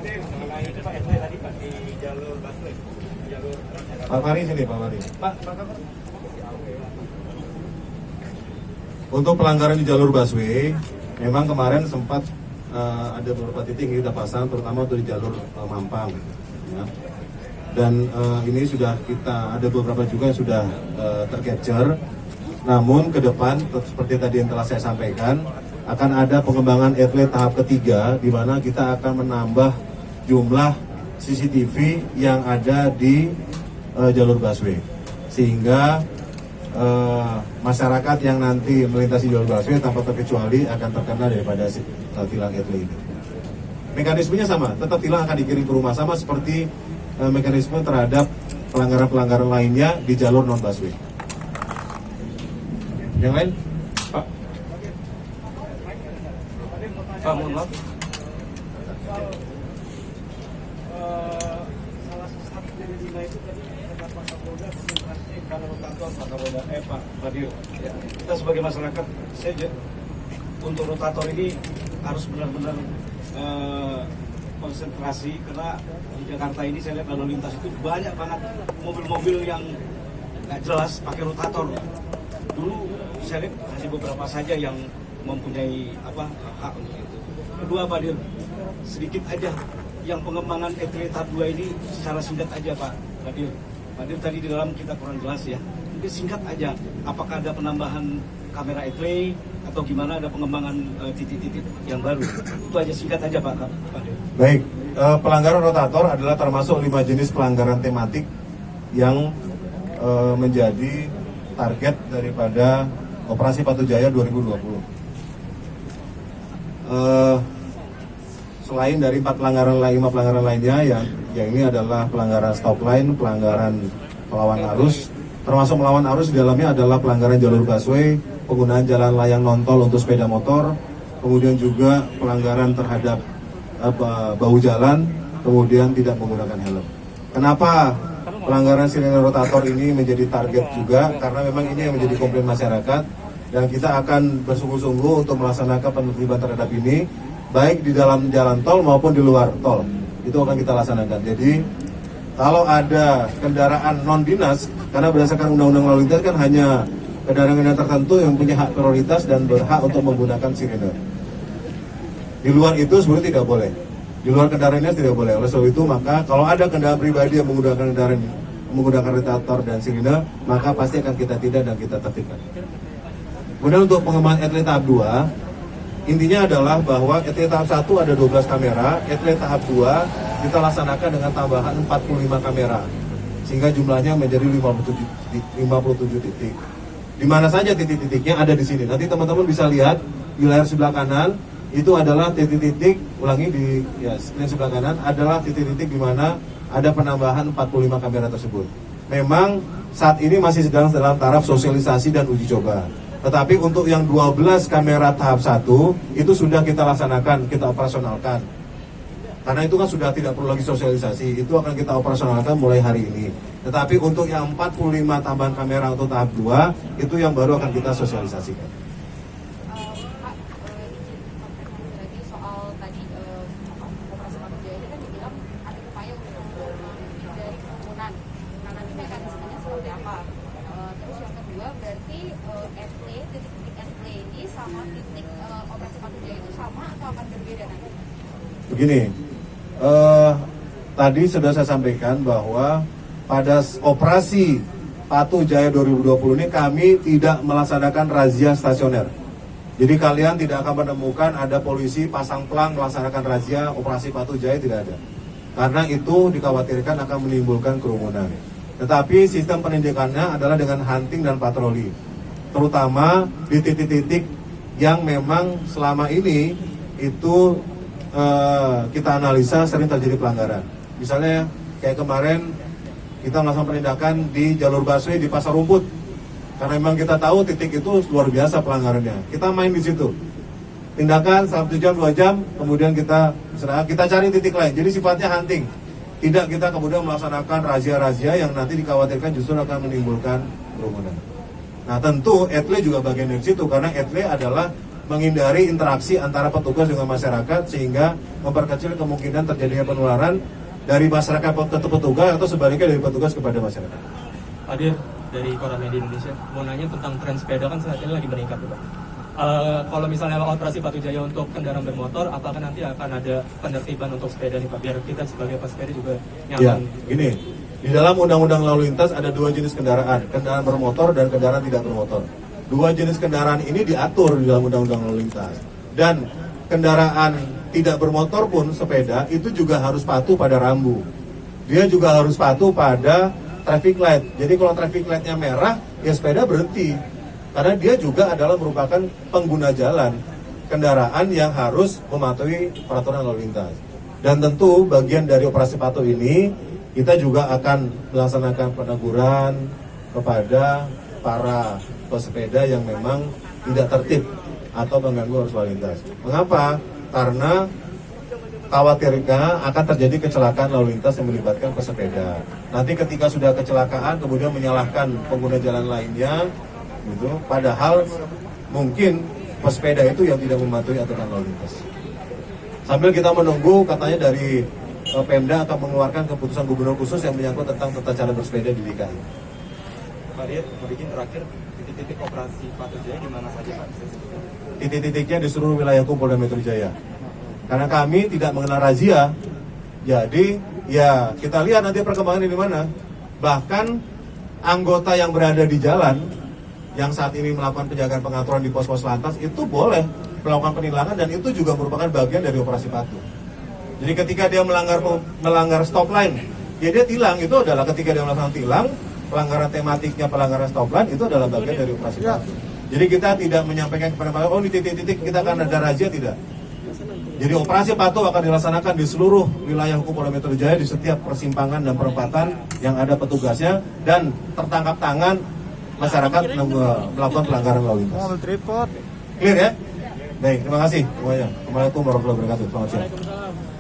mengenai itu Pak Etle tadi Pak di jalur busway, jalur Pak Fari sini, Pak Fari. Pak. Untuk pelanggaran di jalur busway, memang kemarin sempat ada beberapa titik yang kita pasang, terutama untuk di jalur Mampang. Ya. Dan ini sudah kita ada beberapa juga yang sudah tercapture. Namun ke depan, seperti tadi yang telah saya sampaikan, akan ada pengembangan etle tahap ketiga, di mana kita akan menambah jumlah CCTV yang ada di jalur busway, sehingga masyarakat yang nanti melintasi jalur busway tanpa terkecuali akan terkena daripada tilang etle ini. Mekanismenya sama, tetap tilang akan dikirim ke rumah, sama seperti mekanisme terhadap pelanggaran-pelanggaran lainnya di jalur non busway. Yang lain, Pak? Pak, mohon maaf. Salah satu dari lima itu tadi kata Pak Kapolda konsentrasi pada rotator Pak Kapolda, Pak Fadil. Ya, kita sebagai masyarakat, untuk rotator ini harus benar-benar konsentrasi, karena di Jakarta ini saya lihat lalu lintas itu banyak banget mobil-mobil yang nggak jelas pakai rotator. Dulu saya lihat hanya beberapa saja yang mempunyai hak untuk itu. Kedua, Pak Dir, sedikit aja yang pengembangan etle tahap 2 ini secara singkat aja Pak Dir. Pak Dir tadi di dalam kita kurang jelas ya. Mungkin singkat aja, apakah ada penambahan kamera etle atau gimana, ada pengembangan titik-titik yang baru? Itu aja, singkat aja Pak Dir. Baik, pelanggaran rotator adalah termasuk 5 jenis pelanggaran tematik yang menjadi target daripada Operasi Patu Jaya 2020. Selain dari 5 pelanggaran lainnya, yang ini adalah pelanggaran stop line, pelanggaran melawan arus, termasuk melawan arus di dalamnya adalah pelanggaran jalur busway, penggunaan jalan layang non-tol untuk sepeda motor, kemudian juga pelanggaran terhadap bahu jalan, kemudian tidak menggunakan helm. Kenapa pelanggaran sirine rotator ini menjadi target juga? Karena memang ini yang menjadi komplain masyarakat, dan kita akan bersungguh-sungguh untuk melaksanakan penertiban terhadap ini, baik di dalam jalan tol maupun di luar tol. Itu akan kita laksanakan. Jadi kalau ada kendaraan non dinas, karena berdasarkan undang-undang lalu lintas kan hanya kendaraan-kendaraan tertentu yang punya hak prioritas dan berhak untuk menggunakan sirine. Di luar itu sebenarnya tidak boleh. Di luar kendaraannya tidak boleh. Oleh sebab itu, maka kalau ada kendaraan pribadi yang menggunakan rotator dan sirine, maka pasti akan kita tindak dan kita tertibkan. Kemudian untuk pengembangan etle tahap 2, intinya adalah bahwa etle tahap 1 ada 12 kamera, etle tahap 2 kita laksanakan dengan tambahan 45 kamera, sehingga jumlahnya menjadi 57 titik. Di mana saja titik-titiknya ada di sini. Nanti teman-teman bisa lihat di layar sebelah kanan, itu adalah titik-titik, ulangi di screen sebelah kanan, adalah titik-titik di mana ada penambahan 45 kamera tersebut. Memang saat ini masih sedang dalam taraf sosialisasi dan uji coba. Tetapi untuk yang 12 kamera tahap 1 itu sudah kita laksanakan, kita operasionalkan. Karena itu kan sudah tidak perlu lagi sosialisasi, itu akan kita operasionalkan mulai hari ini. Tetapi untuk yang 45 tambahan kamera untuk tahap 2, itu yang baru akan kita sosialisasikan. Pak, lagi soal tadi Operasi Patu Jaya ini kan dibilang ada upaya untuk dari kerumunan. Nah, nanti mekanismenya seperti apa? Terus yang kedua, berarti titik-titik etle ini sama titik Operasi Patu Jaya itu sama atau akan berbeda nanti? Begini, tadi sudah saya sampaikan bahwa pada operasi Patu Jaya 2020 ini kami tidak melaksanakan razia stasioner. Jadi kalian tidak akan menemukan ada polisi pasang pelang melaksanakan razia operasi Patu Jaya, tidak ada. Karena itu dikhawatirkan akan menimbulkan kerumunan. Tetapi sistem penindakannya adalah dengan hunting dan patroli. Terutama di titik-titik yang memang selama ini itu kita analisa sering terjadi pelanggaran. Misalnya kayak kemarin kita melakukan penindakan di jalur busway di Pasar Rumput, karena memang kita tahu titik itu luar biasa pelanggarannya. Kita main di situ, tindakan 1 jam 2 jam, kemudian kita cari titik lain. Jadi sifatnya hunting, tidak kita kemudian melaksanakan razia-razia yang nanti dikhawatirkan justru akan menimbulkan kerumunan. Nah tentu etle juga bagian dari situ, karena etle adalah menghindari interaksi antara petugas dengan masyarakat sehingga memperkecil kemungkinan terjadinya penularan dari masyarakat ke petugas atau sebaliknya dari petugas kepada masyarakat. Hadir dari Koran Media Indonesia, mau nanya tentang tren sepeda kan saat ini lagi meningkat, Pak. Kalau misalnya operasi Patu Jaya untuk kendaraan bermotor, apakah nanti akan ada penertiban untuk sepeda nih Pak? Biar kita sebagai pesepeda juga Ya, nyaman. gini, di dalam Undang-Undang Lalu Lintas ada dua jenis kendaraan, kendaraan bermotor dan kendaraan tidak bermotor. Dua jenis kendaraan ini diatur di dalam Undang-Undang Lalu Lintas. Dan kendaraan tidak bermotor pun sepeda itu juga harus patuh pada rambu. Dia juga harus patuh pada traffic light. Jadi kalau traffic lightnya merah, ya sepeda berhenti. Karena dia juga adalah merupakan pengguna jalan, kendaraan yang harus mematuhi peraturan lalu lintas. Dan tentu bagian dari operasi patuh ini, kita juga akan melaksanakan peneguran kepada para pesepeda yang memang tidak tertib atau mengganggu arus lalu lintas. Mengapa? Karena khawatirnya akan terjadi kecelakaan lalu lintas yang melibatkan pesepeda. Nanti ketika sudah kecelakaan kemudian menyalahkan pengguna jalan lainnya, gitu. Padahal mungkin pesepeda itu yang tidak mematuhi aturan lalu lintas. Sambil kita menunggu katanya dari Pemda akan mengeluarkan keputusan gubernur khusus yang menyangkut tentang tata cara bersepeda di DKI. Pak Riet, mau bikin terakhir titik-titik operasi Patu Jaya di mana saja Pak? Titik-titiknya di seluruh wilayah Polda Metro Jaya. Karena kami tidak mengenal razia, jadi ya kita lihat nanti perkembangan di mana. Bahkan anggota yang berada di jalan, yang saat ini melakukan penjagaan pengaturan di pos-pos lantas, itu boleh melakukan penilangan dan itu juga merupakan bagian dari operasi patuh. Jadi ketika dia melanggar stop line, ya dia tilang, itu adalah ketika dia melakukan tilang, pelanggaran tematiknya pelanggaran stop line itu adalah bagian dari operasi patuh. Jadi kita tidak menyampaikan kepada mereka, oh di titik-titik kita akan ada razia, tidak. Jadi operasi patuh akan dilaksanakan di seluruh wilayah hukum Polda Metro Jaya, di setiap persimpangan dan perempatan yang ada petugasnya dan tertangkap tangan masyarakat melakukan pelanggaran lalu lintas. Clear ya? Baik, terima kasih semuanya. Assalamualaikum warahmatullahi wabarakatuh. Selamat siang.